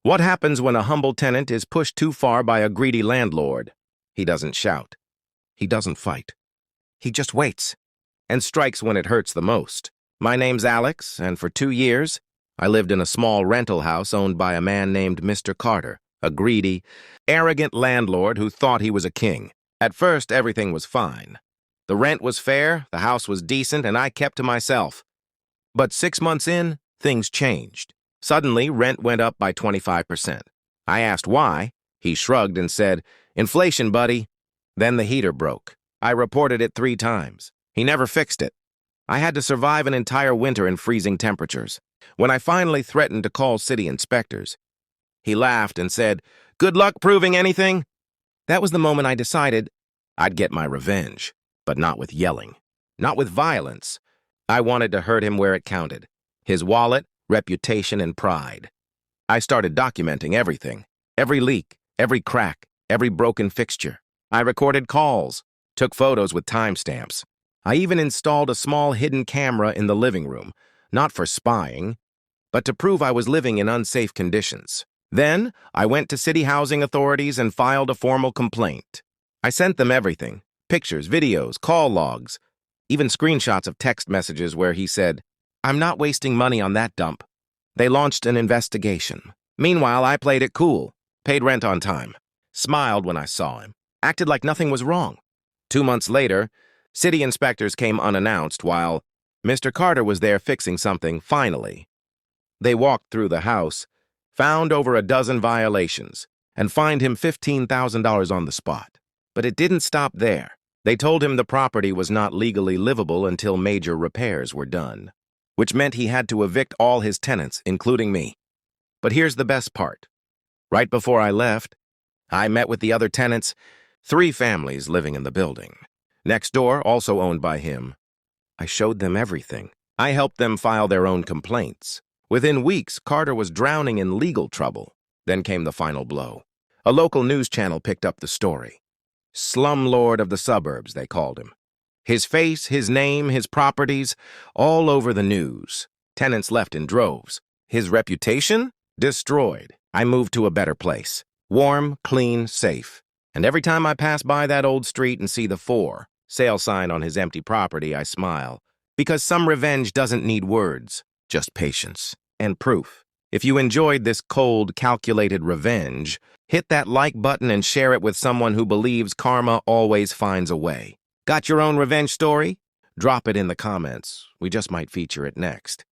What happens when a humble tenant is pushed too far by a greedy landlord? He doesn't shout. He doesn't fight. He just waits and strikes when it hurts the most. My name's Alex, and for 2 years, I lived in a small rental house owned by a man named Mr. Carter, a greedy, arrogant landlord who thought he was a king. At first, everything was fine. The rent was fair, the house was decent, and I kept to myself. But 6 months in, things changed. Suddenly, rent went up by 25%. I asked why. He shrugged and said, "Inflation, buddy." Then the heater broke. I reported it 3 times. He never fixed it. I had to survive an entire winter in freezing temperatures. When I finally threatened to call city inspectors, he laughed and said, "Good luck proving anything." That was the moment I decided I'd get my revenge, but not with yelling, not with violence. I wanted to hurt him where it counted: his wallet, reputation, and pride. I started documenting everything, every leak, every crack, every broken fixture. I recorded calls, took photos with timestamps. I even installed a small hidden camera in the living room, not for spying, but to prove I was living in unsafe conditions. Then, I went to city housing authorities and filed a formal complaint. I sent them everything: pictures, videos, call logs, even screenshots of text messages where he said, "I'm not wasting money on that dump." They launched an investigation. Meanwhile, I played it cool, paid rent on time, smiled when I saw him, acted like nothing was wrong. 2 months later, city inspectors came unannounced while Mr. Carter was there fixing something, finally. They walked through the house, found over a dozen violations, and fined him $15,000 on the spot. But it didn't stop there. They told him the property was not legally livable until major repairs were done, which meant he had to evict all his tenants, including me. But here's the best part. Right before I left, I met with the other tenants, 3 families living in the building. Next door, also owned by him. I showed them everything. I helped them file their own complaints. Within weeks, Carter was drowning in legal trouble. Then came the final blow. A local news channel picked up the story. Slumlord of the suburbs, they called him. His face, his name, his properties, all over the news. Tenants left in droves. His reputation? Destroyed. I moved to a better place. Warm, clean, safe. And every time I pass by that old street and see the "For Sale" sign on his empty property, I smile. Because some revenge doesn't need words, just patience and proof. If you enjoyed this cold, calculated revenge, hit that like button and share it with someone who believes karma always finds a way. Got your own revenge story? Drop it in the comments. We just might feature it next.